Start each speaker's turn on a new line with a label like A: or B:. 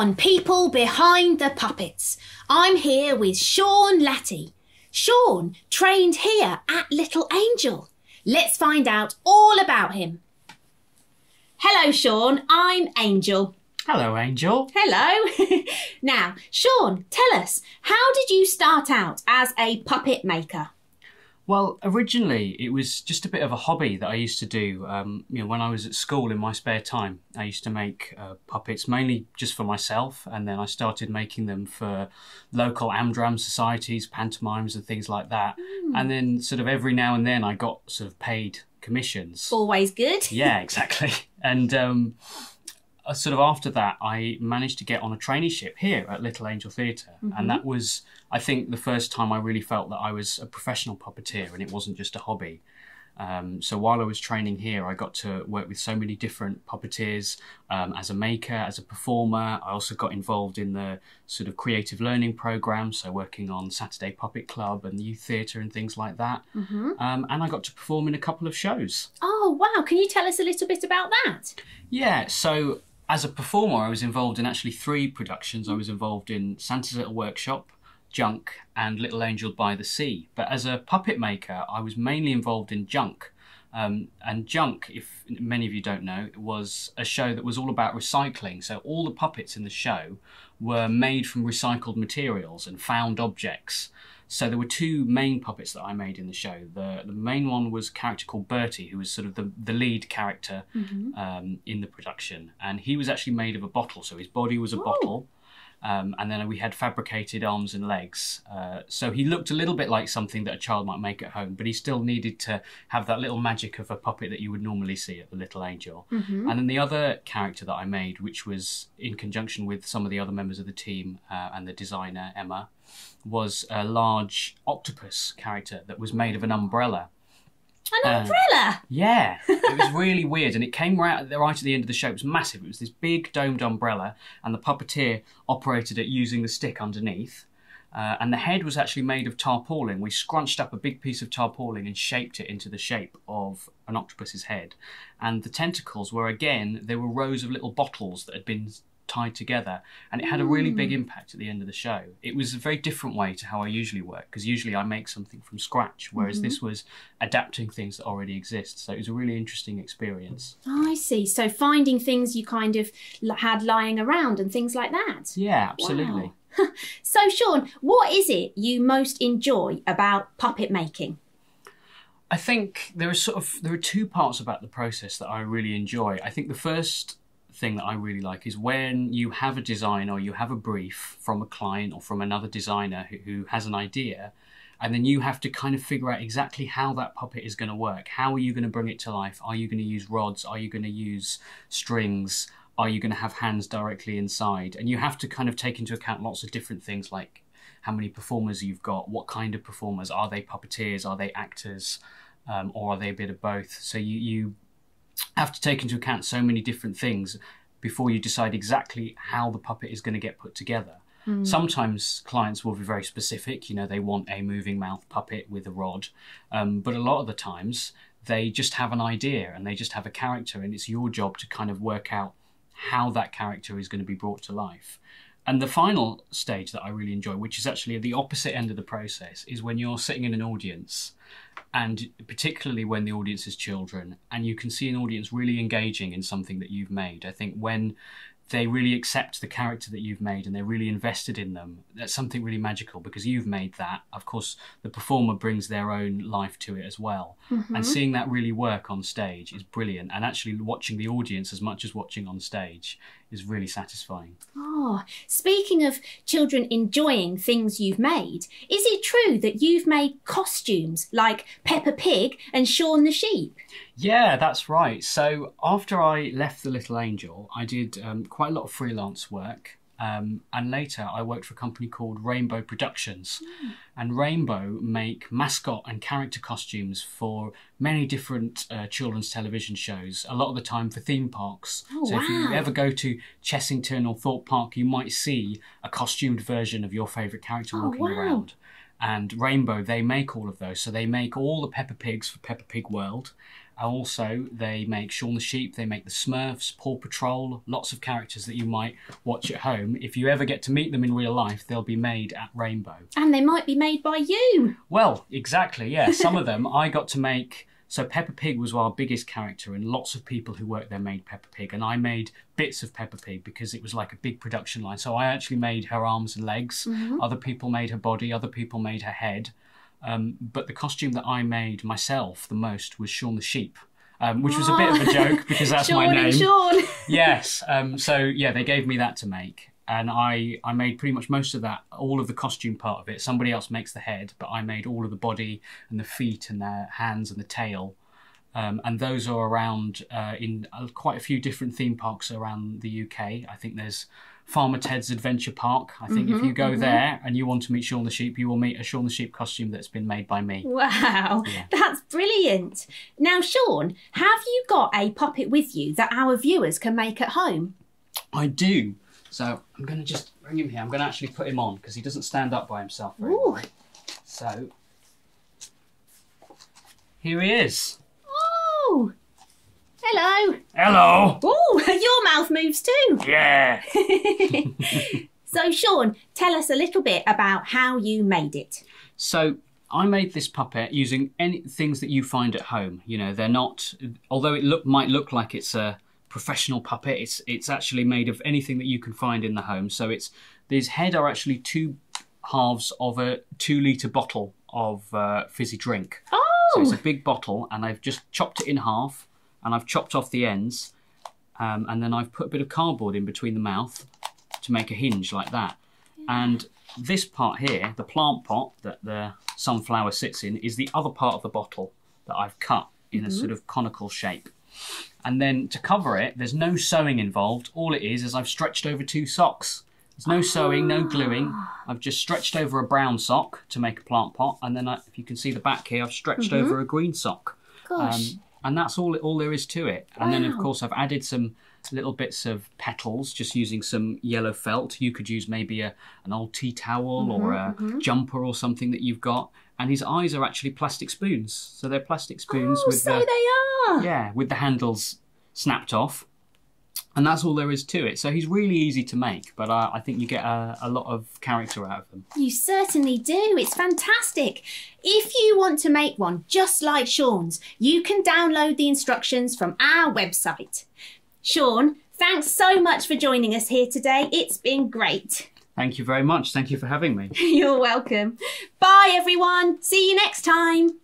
A: on, people behind the puppets. I'm here with Shaun Lati. Shaun trained here at Little Angel. Let's find out all about him. Hello, Shaun. I'm Angel.
B: Hello, Angel.
A: Hello. Now, Shaun, tell us, how did you start out as a puppet maker?
B: Well, originally it was just a bit of a hobby that I used to do. When I was at school in my spare time, I used to make puppets mainly just for myself, and then I started making them for local Amdram societies, pantomimes and things like that. And then sort of every now and then I got sort of paid commissions.
A: Always good.
B: Yeah, exactly. And sort of after that, I managed to get on a traineeship here at Little Angel Theatre. And that was, I think, the first time I really felt that I was a professional puppeteer and it wasn't just a hobby. So while I was training here, I got to work with so many different puppeteers as a maker, as a performer. I also got involved in the sort of creative learning programme, so working on Saturday Puppet Club and youth theatre and things like that. And I got to perform in a couple of shows.
A: Oh, wow. Can you tell us a little bit about that?
B: Yeah, so as a performer, I was involved in actually 3 productions. I was involved in Santa's Little Workshop, Junk, and Little Angel by the Sea. But as a puppet maker, I was mainly involved in Junk. And Junk, if many of you don't know, was a show that was all about recycling. So all the puppets in the show were made from recycled materials and found objects. So there were 2 main puppets that I made in the show. The main one was a character called Bertie, who was sort of the lead character in the production. And he was actually made of a bottle, so his body was a bottle. And then we had fabricated arms and legs. So he looked a little bit like something that a child might make at home, but he still needed to have that little magic of a puppet that you would normally see at the Little Angel. And then the other character that I made, which was in conjunction with some of the other members of the team and the designer, Emma, was a large octopus character that was made of an umbrella.
A: An umbrella?
B: Yeah, it was really weird, and it came right at the end of the show. It was massive. It was this big domed umbrella, and the puppeteer operated it using the stick underneath. And the head was actually made of tarpaulin. We scrunched up a big piece of tarpaulin and shaped it into the shape of an octopus's head. And the tentacles were, again, they were rows of little bottles that had been tied together, and it had a really big impact at the end of the show. It was a very different way to how I usually work, because usually I make something from scratch, whereas this was adapting things that already exist. So it was a really interesting experience.
A: Oh, I see. So finding things you kind of had lying around and things like that.
B: Yeah, absolutely.
A: Wow. So Shaun, what is it you most enjoy about puppet making?
B: I think there are 2 parts about the process that I really enjoy. I think the first thing that I really like is when you have a design or you have a brief from a client or from another designer who has an idea, and then you have to kind of figure out exactly how that puppet is going to work. How are you going to bring it to life? Are you going to use rods? Are you going to use strings? Are you going to have hands directly inside? And you have to kind of take into account lots of different things, like how many performers you've got, what kind of performers, are they puppeteers, are they actors, or are they a bit of both? So you have to take into account so many different things before you decide exactly how the puppet is going to get put together. Sometimes clients will be very specific, they want a moving mouth puppet with a rod, but a lot of the times they just have an idea and they just have a character, and it's your job to kind of work out how that character is going to be brought to life. And the final stage that I really enjoy, which is actually at the opposite end of the process, is when you're sitting in an audience, and particularly when the audience is children, and you can see an audience really engaging in something that you've made. I think when they really accept the character that you've made and they're really invested in them, that's something really magical, because you've made that. Of course, the performer brings their own life to it as well. And seeing that really work on stage is brilliant. And actually watching the audience as much as watching on stage is really satisfying.
A: Oh, speaking of children enjoying things you've made, is it true that you've made costumes like Peppa Pig and Shaun the Sheep?
B: Yeah, that's right. So after I left the Little Angel, I did quite a lot of freelance work. And later I worked for a company called Rainbow Productions. And Rainbow make mascot and character costumes for many different children's television shows, a lot of the time for theme parks. So if you ever go to Chessington or Thorpe Park, you might see a costumed version of your favourite character walking around. And Rainbow, they make all of those. So they make all the Peppa Pigs for Peppa Pig World. Also, they make Shaun the Sheep, they make the Smurfs, Paw Patrol, lots of characters that you might watch at home. If you ever get to meet them in real life, they'll be made at Rainbow.
A: And they might be made by you.
B: Well, exactly, yeah. Some of them I got to make. So Peppa Pig was our biggest character, and lots of people who worked there made Peppa Pig. And I made bits of Peppa Pig because it was like a big production line. So I actually made her arms and legs. Other people made her body. Other people made her head. But the costume that I made myself the most was Shaun the Sheep, which was a bit of a joke because that's my name.
A: Shaun.
B: Yes. So yeah, they gave me that to make. And I made pretty much most of that, all of the costume part of it. Somebody else makes the head, but I made all of the body and the feet and the hands and the tail. And those are around in quite a few different theme parks around the UK. I think there's Farmer Ted's Adventure Park. I think if you go there and you want to meet Shaun the Sheep, you will meet a Shaun the Sheep costume that's been made by me.
A: Wow, that's brilliant. Now, Shaun, have you got a puppet with you that our viewers can make at home?
B: I do. So I'm going to just bring him here. I'm going to actually put him on because he doesn't stand up by himself very well. So here he is.
A: Oh, hello.
B: Hello.
A: Oh, your mouth moves too.
B: Yeah.
A: So Shaun, tell us a little bit about how you made it.
B: So I made this puppet using any things that you find at home. You know, they're not, although it might look like it's a professional puppet, it's actually made of anything that you can find in the home. So these head are actually 2 halves of a 2-litre bottle of fizzy drink.
A: Oh!
B: So it's a big bottle, and I've just chopped it in half, and I've chopped off the ends, and then I've put a bit of cardboard in between the mouth to make a hinge like that. And this part here, the plant pot that the sunflower sits in, is the other part of the bottle that I've cut in a sort of conical shape. And then to cover it, there's no sewing involved. All it is I've stretched over 2 socks. There's no sewing, no gluing. I've just stretched over a brown sock to make a plant pot. And then if you can see the back here, I've stretched over a green sock.
A: Gosh.
B: And that's all there is to it. And then, of course, I've added some little bits of petals, just using some yellow felt. You could use maybe an old tea towel or a jumper or something that you've got. And his eyes are actually plastic spoons. So they're plastic spoons with
A: they are.
B: Yeah, with the handles snapped off. And that's all there is to it. So he's really easy to make, but I think you get a lot of character out of them.
A: You certainly do. It's fantastic. If you want to make one just like Shaun's, you can download the instructions from our website. Shaun, thanks so much for joining us here today. It's been great.
B: Thank you very much. Thank you for having me.
A: You're welcome. Bye, everyone. See you next time.